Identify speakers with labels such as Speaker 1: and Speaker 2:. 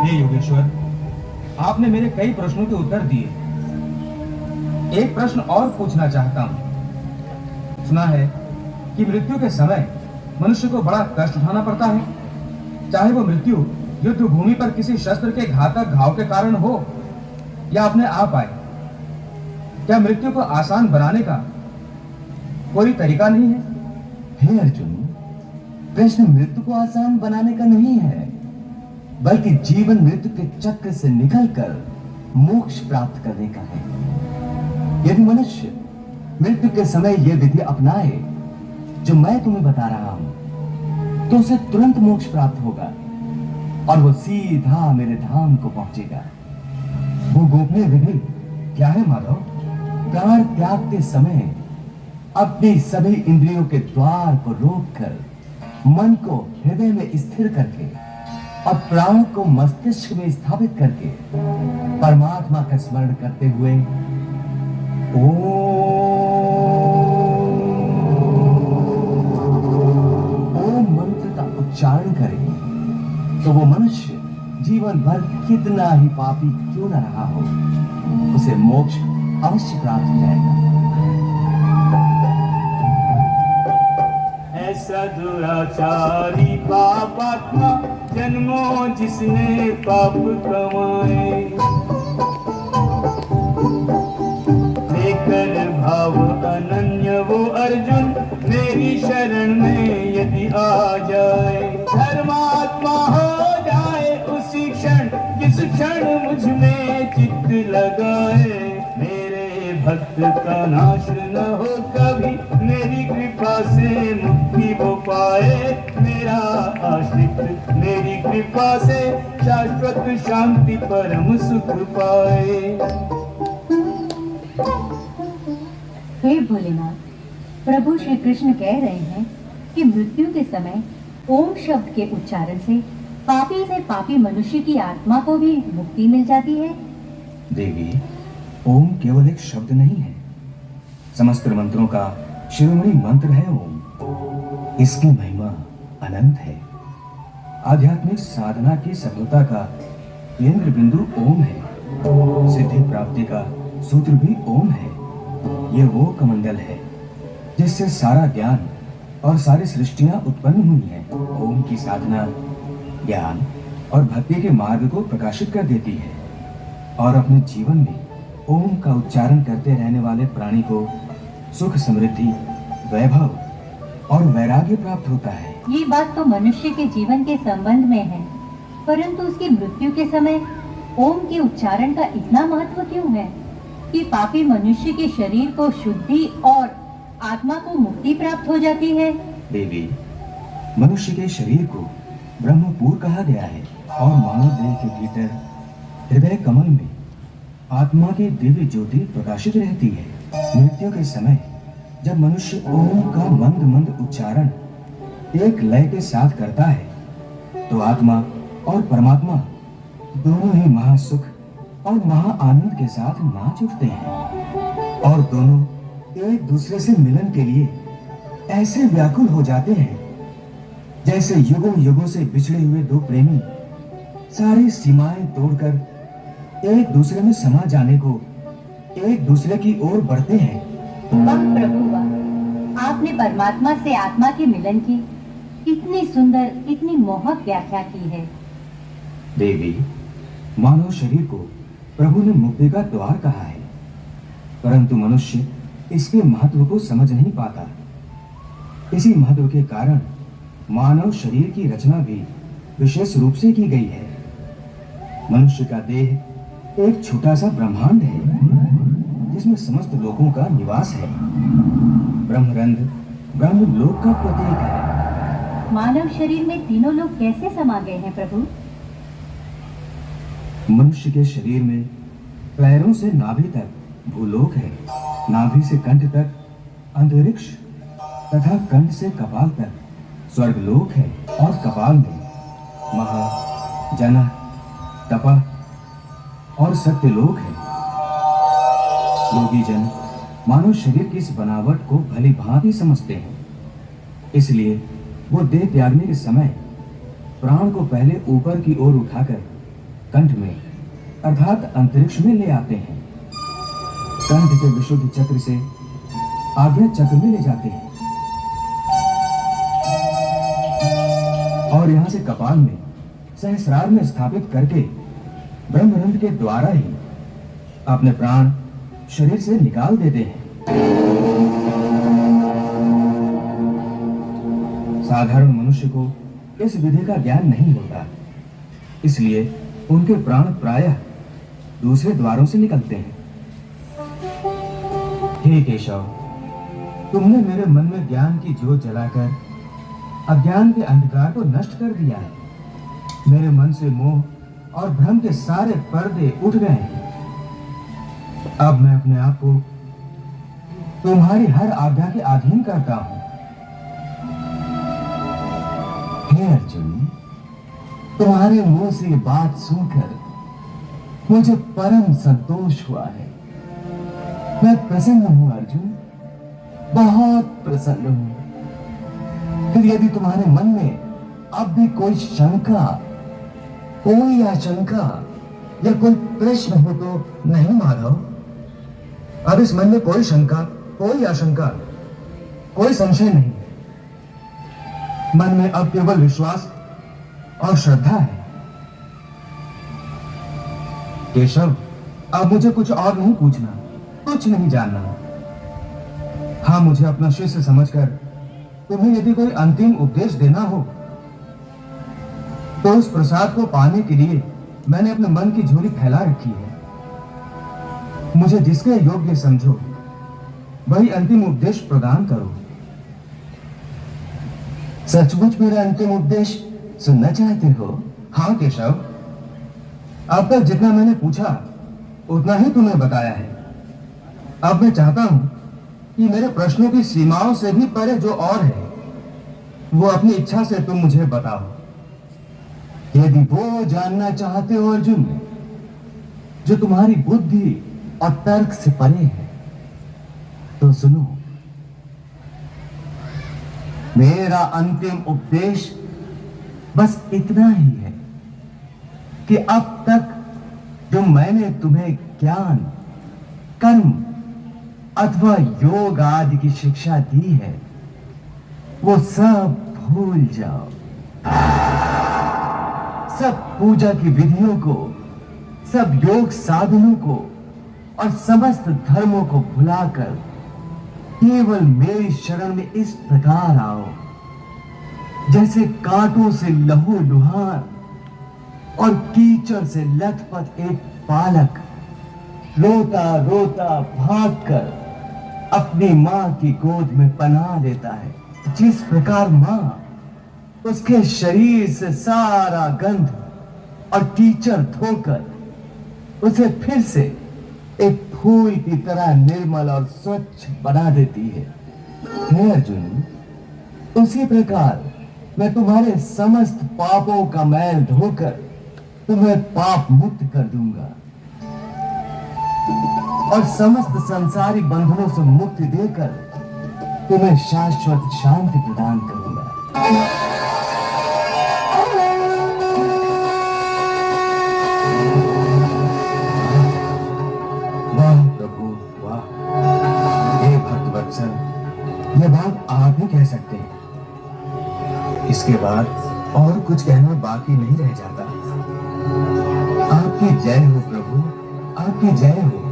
Speaker 1: हे योगेश्वर, आपने मेरे कई प्रश्नों के उत्तर दिए। एक प्रश्न और पूछना चाहता हूं। सुना है कि मृत्यु के समय मनुष्य को बड़ा कष्ट उठाना पड़ता है, चाहे वो मृत्यु युद्ध भूमि पर किसी शस्त्र के घातक घाव के कारण हो या अपने आप आए। क्या मृत्यु को आसान बनाने का कोई तरीका नहीं है?
Speaker 2: हे अर्जुन, प्रश्न मृत्यु को आसान बनाने का नहीं है, बल्कि जीवन मृत्यु के चक्र से निकलकर मोक्ष प्राप्त करने का है। यदि मनुष्य मृत्यु के समय यह विधि अपनाए जो मैं तुम्हें बता रहा हूं, तो उसे तुरंत मोक्ष प्राप्त होगा और वो सीधा मेरे धाम को पहुंचेगा।
Speaker 1: वो गोपनीय विधि क्या है माधव?
Speaker 2: प्राण त्याग के समय अपनी सभी इंद्रियों के द्वार को रोककर मन को हृदय में स्थिर करके और प्राण को मस्तिष्क में स्थापित करके परमात्मा का स्मरण करते हुए ओम मंत्र का उच्चारण करें, तो वो मनुष्य जीवन भर कितना ही पापी क्यों न रहा हो, उसे मोक्ष अवश्य प्राप्त हो जाएगा।
Speaker 3: ऐसा दुराचारी पापात्मा जन्मों जिसने पाप कमाए, लेकर भाव अनन्य वो अर्जुन मेरी शरण में यदि आ जाए, धर्मात्मा हो जाए उसी क्षण जिस क्षण मुझ में चित्त लगाए। मेरे भक्त का नाश न हो कभी, मेरी कृपा से मुक्ति वो पाए। मेरा आश्रित मेरी कृपा से शाश्वत शांति परम सुख पाए।
Speaker 4: हे भोलेनाथ, प्रभु श्री कृष्ण कह रहे हैं कि मृत्यु के समय ओम शब्द के उच्चारण से पापी मनुष्य की आत्मा को भी मुक्ति मिल जाती है।
Speaker 1: देवी, ओम केवल एक शब्द नहीं है, समस्त मंत्रों का शिरोमणि मंत्र है ओम। इसकी महिमा अनंत है। आध्यात्मिक साधना की सफलता का केंद्र बिंदु ओम है। सिद्धि प्राप्ति का सूत्र भी ओम है। यह वो कमंडल है जिससे सारा ज्ञान और सारी सृष्टियां उत्पन्न हुई हैं। ओम की साधना ज्ञान और भक्ति के मार्ग को प्रकाशित कर देती है और अपने जीवन में ओम का उच्चारण करते रहने वाले प्राणी को सुख, समृद्धि, वैभव और वैराग्य प्राप्त होता है।
Speaker 4: ये बात तो मनुष्य के जीवन के संबंध में है, परंतु उसकी मृत्यु के समय ओम के उच्चारण का इतना महत्व क्यों है कि पापी मनुष्य के शरीर को शुद्धि और आत्मा को मुक्ति प्राप्त हो जाती है?
Speaker 1: देवी, मनुष्य के शरीर को ब्रह्मपुर कहा गया है और मानव देह के भीतर हृदय कमल में आत्मा की दिव्य ज्योति प्रकाशित रहती है। मृत्यु के समय जब मनुष्य ओम का मंद मंद उच्चारण एक लय के साथ करता है, तो आत्मा और परमात्मा दोनों ही महासुख और महा आनंद के साथ नाच उठते हैं और दोनों एक दूसरे से मिलन के लिए ऐसे व्याकुल हो जाते हैं जैसे युगों युगों से बिछड़े हुए दो प्रेमी सारी सीमाएं तोड़कर एक दूसरे में समा जाने को एक दूसरे की ओर बढ़ते हैं।
Speaker 4: वाह प्रभु वाह, आपने परमात्मा से आत्मा के मिलन की इतनी सुंदर, इतनी मोहक व्याख्या की है।
Speaker 1: देवी, मानव शरीर को प्रभु ने मुक्ति का द्वार कहा है, परंतु मनुष्य इसके महत्व को समझ नहीं पाता। इसी महत्व के कारण मानव शरीर की रचना भी विशेष रूप से की गई है। मनुष्य का देह एक छोटा सा ब्रह्मांड है जिसमें समस्त लोकों का निवास है। ब्रह्मरंध्र ब्रह्मलोक का प्रतीक है।
Speaker 4: मानव शरीर में तीनों लोग कैसे समा गए हैं प्रभु?
Speaker 1: मनुष्य के शरीर में पैरों से नाभि तक भूलोक है, नाभि से कंठ तक अंतरिक्ष तथा कंठ से कपाल तक स्वर्गलोक है और कपाल में महा, जन, तपा और सत्यलोक है। योगी जन मानव शरीर की इस बनावट को भली भांति समझते हैं, इसलिए वो देह त्यागने के समय प्राण को पहले ऊपर की ओर उठाकर कंठ में अर्थात अंतरिक्ष में ले आते हैं। कंठ के विशुद्ध चक्र से आज्ञा चक्र में ले जाते हैं और यहां से कपाल में सहस्रार में स्थापित करके ब्रह्मरंध्र के द्वारा ही अपने प्राण शरीर से निकाल देते हैं। साधारण मनुष्य को इस विधि का ज्ञान नहीं होता, इसलिए उनके प्राण प्रायः दूसरे द्वारों से निकलते हैं। हे केशव, तुमने मेरे मन में ज्ञान की ज्योत जलाकर अज्ञान के अंधकार को नष्ट कर दिया है। मेरे मन से मोह और भ्रम के सारे पर्दे उठ गए हैं। अब मैं अपने आप को तुम्हारी हर आज्ञा के अधीन करता हूं।
Speaker 2: हे अर्जुन, तुम्हारे मुंह से ये बात सुनकर मुझे परम संतोष हुआ है। मैं प्रसन्न हूं अर्जुन, बहुत प्रसन्न हूं। फिर यदि तुम्हारे मन में अब भी कोई शंका, कोई आशंका या कोई प्रश्न हो तो नहीं माधव।
Speaker 1: अब इस मन में कोई शंका, कोई आशंका, कोई संशय नहीं। मन में अब केवल विश्वास और श्रद्धा है। केशव, अब मुझे कुछ और नहीं पूछना, कुछ नहीं जानना। हाँ, मुझे अपना शिष्य समझकर तुम्हें यदि कोई अंतिम उपदेश देना हो तो उस प्रसाद को पाने के लिए मैंने अपने मन की झोली फैला रखी है। मुझे जिसके योग्य समझो वही अंतिम उपदेश प्रदान करो।
Speaker 2: सचमुच मेरा अंतिम उपदेश सुनना चाहते हो?
Speaker 1: हाँ केशव, अब तक जितना मैंने पूछा उतना ही तुम्हें बताया है। अब मैं चाहता हूं कि मेरे प्रश्नों की सीमाओं से भी परे जो और है वो अपनी इच्छा से तुम मुझे बताओ।
Speaker 2: यदि वो जानना चाहते हो अर्जुन जो तुम्हारी बुद्धि और तर्क से परे है तो सुनो। मेरा अंतिम उपदेश बस इतना ही है कि अब तक जो मैंने तुम्हें ज्ञान, कर्म अथवा योग आदि की शिक्षा दी है वो सब भूल जाओ। सब पूजा की विधियों को, सब योग साधनों को और समस्त धर्मों को भुलाकर केवल मेरी शरण में इस प्रकार आओ जैसे कांटों से लहू लुहान और कीचड़ से लथपथ एक बालक रोता रोता भागकर अपनी मां की गोद में पनाह लेता है। जिस प्रकार मां उसके शरीर से सारा गंध और कीचड़ धोकर उसे फिर से एक फूल की तरह निर्मल और स्वच्छ बना देती है। हे अर्जुन, उसी प्रकार मैं तुम्हारे समस्त पापों का मैल धोकर तुम्हें पाप मुक्त कर दूंगा और समस्त संसारी बंधनों से मुक्ति देकर तुम्हें शाश्वत शांति प्रदान करूंगा।
Speaker 1: वाह प्रभु वाह। हे भक्तवत्सल, यह बात आप ही कह सकते हैं। इसके बाद और कुछ कहना बाकी नहीं रह जाता।
Speaker 2: आपकी जय हो प्रभु, आपकी जय हो।